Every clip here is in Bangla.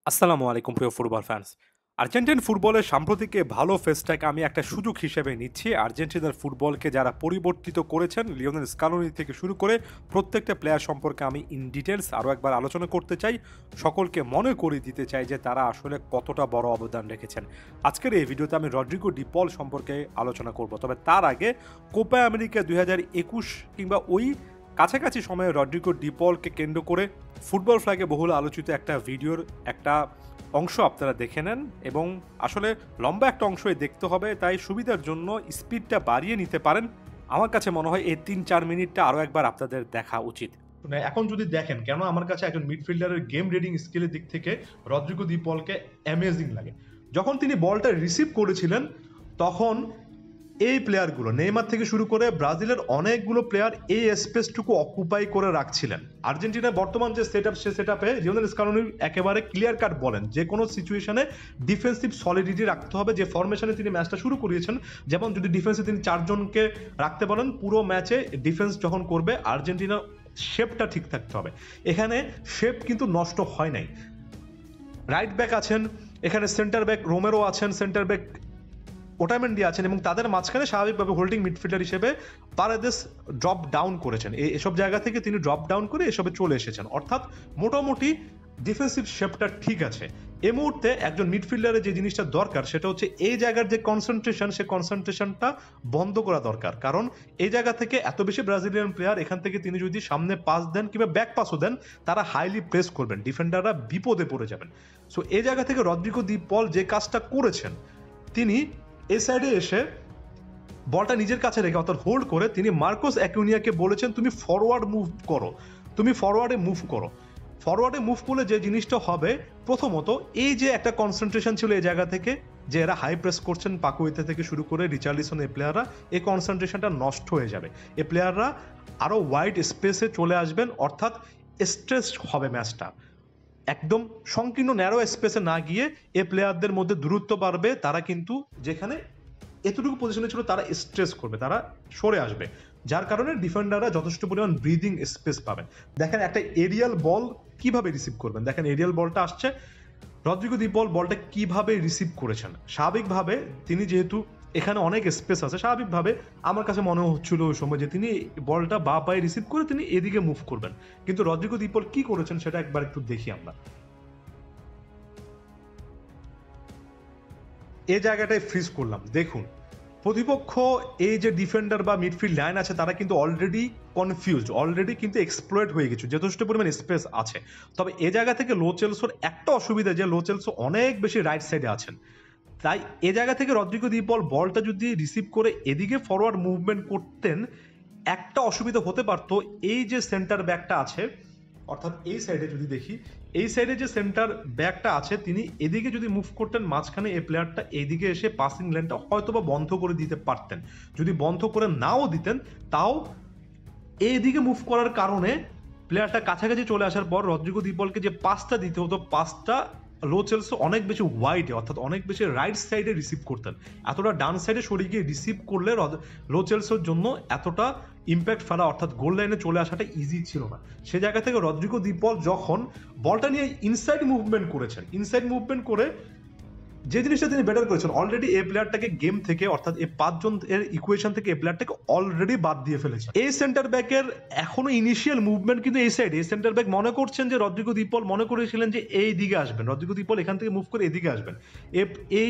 আসসালামু আলাইকুম প্রিয় ফুটবল ফ্যান্স। আর্জেন্টিন ফুটবলের সাম্প্রতিক এ ভালো ফেজটাকে আমি একটা সুযোগ হিসেবে নিচ্ছি। আর্জেন্টিনার ফুটবলকে যারা পরিবর্তিত করেছেন, লিওনেল স্কালোনি থেকে শুরু করে প্রত্যেকটা প্লেয়ার সম্পর্কে আমি ইন ডিটেইলস আরও একবার আলোচনা করতে চাই। সকলকে মনে করিয়ে দিতে চাই যে তারা আসলে কতটা বড় অবদান রেখেছেন। আজকের এই ভিডিওতে আমি রদ্রিগো ডি পল সম্পর্কে আলোচনা করব। তবে তার আগে কোপা আমেরিকা ২০২১ কিংবা ওই কাছাকাছি সময়ে রদ্রিগো ডি পলকে কেন্দ্র করে ফুটবল ফ্ল্যাগে বহুল আলোচিত একটা ভিডিওর একটা অংশ আপনারা দেখে নেন এবং আসলে লম্বা একটা অংশই দেখতে হবে, তাই সুবিধার জন্য স্পিডটা বাড়িয়ে নিতে পারেন। আমার কাছে মনে হয় এই ৩-৪ মিনিটটা আরও একবার আপনাদের দেখা উচিত। মানে এখন যদি দেখেন কেন আমার কাছে একজন মিডফিল্ডারের গেম রিডিং স্কিলের দিক থেকে রদ্রিগো দি পলকে অ্যামেজিং লাগে। যখন তিনি বলটা রিসিভ করেছিলেন তখন এই প্লেয়ারগুলো নেইমার থেকে শুরু করে ব্রাজিলের অনেকগুলো প্লেয়ার এই স্পেসটুকু অকুপাই করে রাখছিলেন। আর্জেন্টিনার বর্তমান যে সেটআপ, সে সেটআপে লিওনেল স্কালোনি একেবারে ক্লিয়ার কাট বলেন যে কোনো সিচুয়েশনে ডিফেন্সিভ সলিডিটি রাখতে হবে। যে ফরমেশনে তিনি ম্যাচটা শুরু করিয়েছেন, যেমন যদি ডিফেন্সে তিনি 4 জনকে রাখতে বলেন, পুরো ম্যাচে ডিফেন্স যখন করবে আর্জেন্টিনার শেপটা ঠিক থাকতে হবে। এখানে শেপ কিন্তু নষ্ট হয় নাই। রাইট ব্যাক আছেন, এখানে সেন্টার ব্যাক রোমেরো আছেন, সেন্টার ব্যাক ওটামেন্ডি আছেন এবং তাদের মাঝখানে স্বাভাবিকভাবে হোল্ডিং মিডফিল্ডার হিসেবে পারেদেস ড্রপ ডাউন করেছেন। এসব জায়গা থেকে তিনি ড্রপ ডাউন করে এসবে চলে এসেছেন, অর্থাৎ মোটামুটি ডিফেন্সিভ শেপটা ঠিক আছে। এই মুহূর্তে একজন মিডফিল্ডারের যে জিনিসটা দরকার সেটা হচ্ছে এই জায়গার যে কনসেন্ট্রেশন, সে কনসেন্ট্রেশনটা বন্ধ করা দরকার। কারণ এই জায়গা থেকে এত বেশি ব্রাজিলিয়ান প্লেয়ার, এখান থেকে তিনি যদি সামনে পাস দেন কিংবা ব্যাক পাসও দেন, তারা হাইলি প্রেস করবেন, ডিফেন্ডাররা বিপদে পড়ে যাবেন। সো এই জায়গা থেকে রদ্রিগো দি পল যে কাজটা করেছেন, তিনি এই সাইডে এসে বলটা নিজের কাছে রেখে অর্থাৎ হোল্ড করে তিনি মার্কোস অ্যাকুনিয়াকে বলেছেন তুমি ফরওয়ার্ড মুভ করো, তুমি ফরওয়ার্ডে মুভ করো। ফরওয়ার্ডে মুভ করলে যে জিনিসটা হবে, প্রথমত এই যে একটা কনসেন্ট্রেশন ছিল এই জায়গা থেকে, যে এরা হাই প্রেস করছেন পাকুইতে থেকে শুরু করে রিচার্লিসন, এই প্লেয়াররা এই কনসেন্ট্রেশনটা নষ্ট হয়ে যাবে। এই প্লেয়াররা আরো ওয়াইড স্পেসে চলে আসবেন, অর্থাৎ স্ট্রেস হবে ম্যাচটা। একদম সংকীর্ণ ন্যারো স্পেসে না গিয়ে এ প্লেয়ারদের মধ্যে দূরত্ব বাড়বে, তারা কিন্তু যেখানে এতটুকু পজিশনে ছিল তারা স্ট্রেস করবে, তারা সরে আসবে, যার কারণে ডিফেন্ডাররা যথেষ্ট পরিমাণ ব্রিদিং স্পেস পাবেন। দেখেন একটা এরিয়াল বল কিভাবে রিসিভ করবেন, দেখেন এরিয়াল বলটা আসছে, রদ্রিগো দি পল বলটা কিভাবে রিসিভ করেছেন। স্বাভাবিকভাবে তিনি যেহেতু এখানে অনেক স্পেস আছে, স্বাভাবিকভাবে আমার কাছে মনে হচ্ছিল ওই সময় যে তিনি বলটা বা পায়ে রিসিভ করে তিনি এদিকে মুভ করবেন, কিন্তু রদ্রিগো দি পল কি করেছেন সেটা একবার একটু দেখি আমরা। এই জায়গাটায় ফ্রিজ করলাম, দেখুন প্রতিপক্ষ এই যে ডিফেন্ডার বা মিডফিল্ড লাইন আছে তারা কিন্তু অলরেডি কনফিউজড, অলরেডি কিন্তু এক্সপ্লয়েট হয়ে গেছে, যথেষ্ট পরিমাণ স্পেস আছে। তবে এ জায়গা থেকে লো চেলসোর একটা অসুবিধা যে লো চেলসো অনেক বেশি রাইট সাইডে আছেন, তাই এ জায়গা থেকে রদ্রিগো দি পল বলটা যদি রিসিভ করে এদিকে ফরওয়ার্ড মুভমেন্ট করতেন, একটা অসুবিধা হতে পারতো। এই যে সেন্টার ব্যাকটা আছে, অর্থাৎ এই সাইডে যদি দেখি, এই সাইডে যে সেন্টার ব্যাকটা আছে তিনি এদিকে যদি মুভ করতেন, মাঝখানে এই প্লেয়ারটা এইদিকে এসে পাসিং লেনটা হয়তোবা বন্ধ করে দিতে পারতেন। যদি বন্ধ করে নাও দিতেন, তাও এইদিকে মুভ করার কারণে প্লেয়ারটা কাছাকাছি চলে আসার পর রদ্রিগো দি পলকে যে পাসটা দিতে হতো, পাসটা লো চেলসো অনেক বেশি ওয়াইডে অর্থাৎ অনেক বেশি রাইট সাইডে রিসিভ করতেন। এতটা ডান সাইডে সরিয়ে গিয়ে রিসিভ করলে লো চেলসোর জন্য এতটা ইম্প্যাক্ট ফেলা অর্থাৎ গোল লাইনে চলে আসাটা ইজি ছিল না। সে জায়গা থেকে রদ্রিগো দি পল যখন বলটা নিয়ে ইনসাইড মুভমেন্ট করেছেন, ইনসাইড মুভমেন্ট করে যে জিনিসটা তিনি বেটার করেছেন, অলরেডি এই প্লেয়ারটাকে গেম থেকে অর্থাৎ এই 5 জন এর ইকুয়েশন থেকে এই প্লেয়ারটাকে অলরেডি বাদ দিয়ে ফেলেছেন। এই সেন্টার ব্যাকের এখনো ইনিশিয়াল মুভমেন্ট কিন্তু এই সাইড, এই সেন্টার ব্যাক মনে করছেন যে রদ্রিগো দি পল মনে করেছিলেন যে এই দিকে আসবেন, রদ্রিগো দি পল এখান থেকে মুভ করে এদিকে আসবেন। এই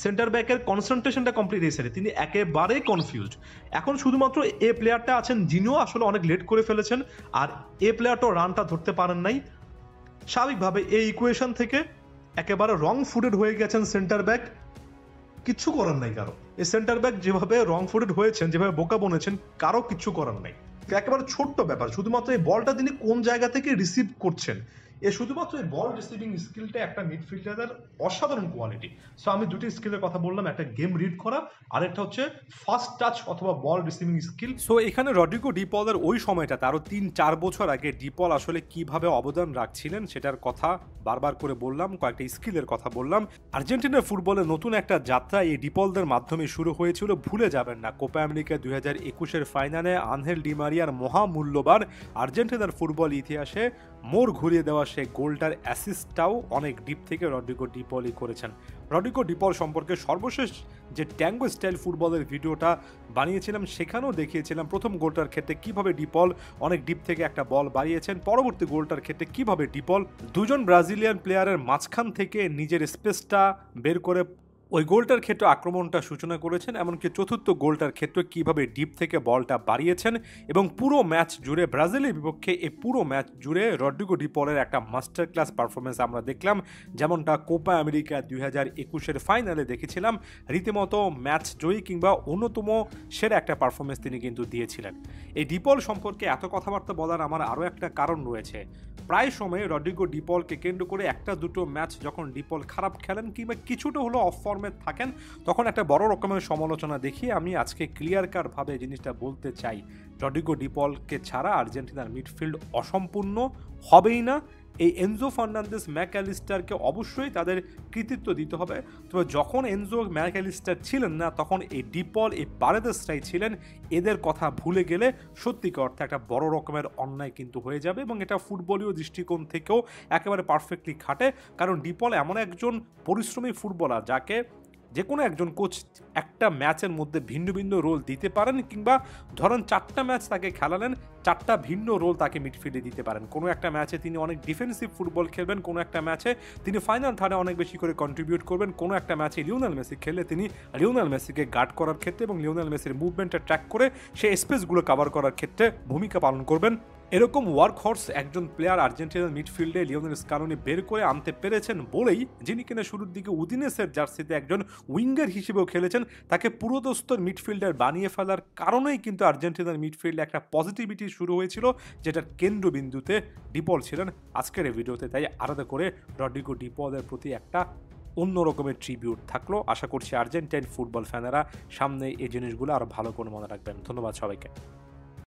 সেন্টার ব্যাকের কনসেন্ট্রেশনটা কমপ্লিট এই সাইডে, তিনি একেবারে কনফিউজড। এখন শুধুমাত্র এ প্লেয়ারটা আছেন যিনিও আসলে অনেক লেট করে ফেলেছেন, আর এ প্লেয়ারটাও রানটা ধরতে পারেন নাই। স্বাভাবিকভাবে এই ইকুয়েশন থেকে একেবারে রং ফুটেড হয়ে গেছেন সেন্টার ব্যাক, কিচ্ছু করার নাই কারো। এই সেন্টার ব্যাক যেভাবে রং ফুটেড হয়েছেন, যেভাবে বোকা বনেছেন, কারো কিচ্ছু করার নাই। একেবারে ছোট্ট ব্যাপার, শুধুমাত্র এই বলটা তিনি কোন জায়গা থেকে রিসিভ করছেন, শুধুমাত্র এই বল রিসিভিং স্কিলটা একটা মিডফিল্ডারের অসাধারণ কোয়ালিটি। সো আমি দুটি স্কিলের কথা বললাম, একটা গেম রিড করা, আর একটা হচ্ছে ফার্স্ট টাচ অথবা বল রিসিভিং স্কিল। সো এখানে রদ্রিগো ডি পলের ওই সময়টাতে আরও ৩-৪ বছর আগে ডি পল আসলে কিভাবে অবদান রাখছিলেন সেটার কথা বারবার করে বললাম, কয়েকটা স্কিলের কথা বললাম। আর্জেন্টিনার ফুটবলে নতুন একটা যাত্রা এই ডিপলদের মাধ্যমে শুরু হয়েছিল। ভুলে যাবেন না কোপা আমেরিকা ২০২১-এর ফাইনালে আনহেল ডি মারিয়ার মহামূল্যবান আর্জেন্টিনার ফুটবল ইতিহাসে মোড় ঘুরিয়ে দেওয়া সেই গোলটার অ্যাসিস্টটাও অনেক ডিপ থেকে রড্রিগো ডি পলই করেছেন। রড্রিগো ডি পল সম্পর্কে সর্বশেষ যে ট্যাঙ্গো স্টাইল ফুটবলের ভিডিওটা বানিয়েছিলাম সেখানেও দেখিয়েছিলাম প্রথম গোলটার ক্ষেত্রে কিভাবে ডি পল অনেক ডিপ থেকে একটা বল বাড়িয়েছেন, পরবর্তী গোলটার ক্ষেত্রে কিভাবে ডি পল দুজন ব্রাজিলিয়ান প্লেয়ারের মাঝখান থেকে নিজের স্পেসটা বের করে ওই গোলটার ক্ষেত্রে আক্রমণটা সূচনা করেছেন, এমনকি চতুর্থ গোলটার ক্ষেত্রে কিভাবে ডিপ থেকে বলটা বাড়িয়েছেন। এবং পুরো ম্যাচ জুড়ে ব্রাজিলের বিপক্ষে এই পুরো ম্যাচ জুড়ে রড্রিগো ডি পলের একটা মাস্টার ক্লাস পারফরমেন্স আমরা দেখলাম, যেমনটা কোপা আমেরিকা 2021-এর ফাইনালে দেখেছিলাম। রীতিমতো ম্যাচ জয়ী কিংবা অন্যতম সেরা একটা পারফরমেন্স তিনি কিন্তু দিয়েছিলেন। এই ডি পল সম্পর্কে এত কথাবার্তা বলার আমার আরও একটা কারণ রয়েছে। প্রায় সময় রড্রিগো ডি পলকে কেন্দ্র করে একটা দুটো ম্যাচ যখন ডি পল খারাপ খেলেন কিংবা কিছুটা হলো অফ ফর্মে থাকেন, তখন একটা বড় রকমের সমালোচনা দেখিয়ে আমি আজকে ক্লিয়ার কাটভাবে জিনিসটা বলতে চাই, রড্রিগো ডি পলকে ছাড়া আর্জেন্টিনার মিডফিল্ড অসম্পূর্ণ হবেই না। এই এনজো ফার্নান্দেস ম্যাকঅ্যালিস্টারকে অবশ্যই তাদের কৃতিত্ব দিতে হবে, তবে যখন এনজো ম্যাকঅ্যালিস্টার ছিলেন না তখন এই ডি পল, এই পারেদেসরাই ছিলেন। এদের কথা ভুলে গেলে সত্যিকার অর্থে একটা বড় রকমের অন্যায় কিন্তু হয়ে যাবে, এবং এটা ফুটবলীয় দৃষ্টিকোণ থেকেও একেবারে পারফেক্টলি খাটে। কারণ ডি পল এমন একজন পরিশ্রমী ফুটবলার যাকে যে কোনো একজন কোচ একটা ম্যাচের মধ্যে ভিন্ন ভিন্ন রোল দিতে পারেন, কিংবা ধরেন 4টা ম্যাচ তাকে খেলালেন, 4টা ভিন্ন রোল তাকে মিডফিল্ডে দিতে পারেন। কোনো একটা ম্যাচে তিনি অনেক ডিফেন্সিভ ফুটবল খেলবেন, কোনো একটা ম্যাচে তিনি ফাইনাল থার্ডে অনেক বেশি করে কন্ট্রিবিউট করবেন, কোনো একটা ম্যাচে লিওনেল মেসি খেললে তিনি লিওনেল মেসিকে গার্ড করার ক্ষেত্রে এবং লিওনেল মেসির মুভমেন্টটা ট্র্যাক করে সেই স্পেসগুলো কভার করার ক্ষেত্রে ভূমিকা পালন করবেন। এরকম ওয়ার্কহর্স একজন প্লেয়ার আর্জেন্টিনার মিডফিল্ডে লিওনেল স্কালোনি বের করে আনতে পেরেছেন বলেই, যিনি কিনা শুরুর দিকে উদিনেসের জার্সিতে একজন উইঙ্গার হিসেবেও খেলেছেন, তাকে পুরোদস্তর মিডফিল্ডার বানিয়ে ফেলার কারণেই কিন্তু আর্জেন্টিনার মিডফিল্ডে একটা পজিটিভিটি শুরু হয়েছিল, যেটার কেন্দ্রবিন্দুতে ডি পল ছিলেন। আজকের এই ভিডিওতে তাই আলাদা করে রড্রিগো ডি পলের প্রতি একটা অন্য রকমের ট্রিবিউট থাকলো। আশা করছি আর্জেন্টাইন ফুটবল ফ্যানেরা সামনে এই জিনিসগুলো আরও ভালো করে মনে রাখবেন। ধন্যবাদ সবাইকে।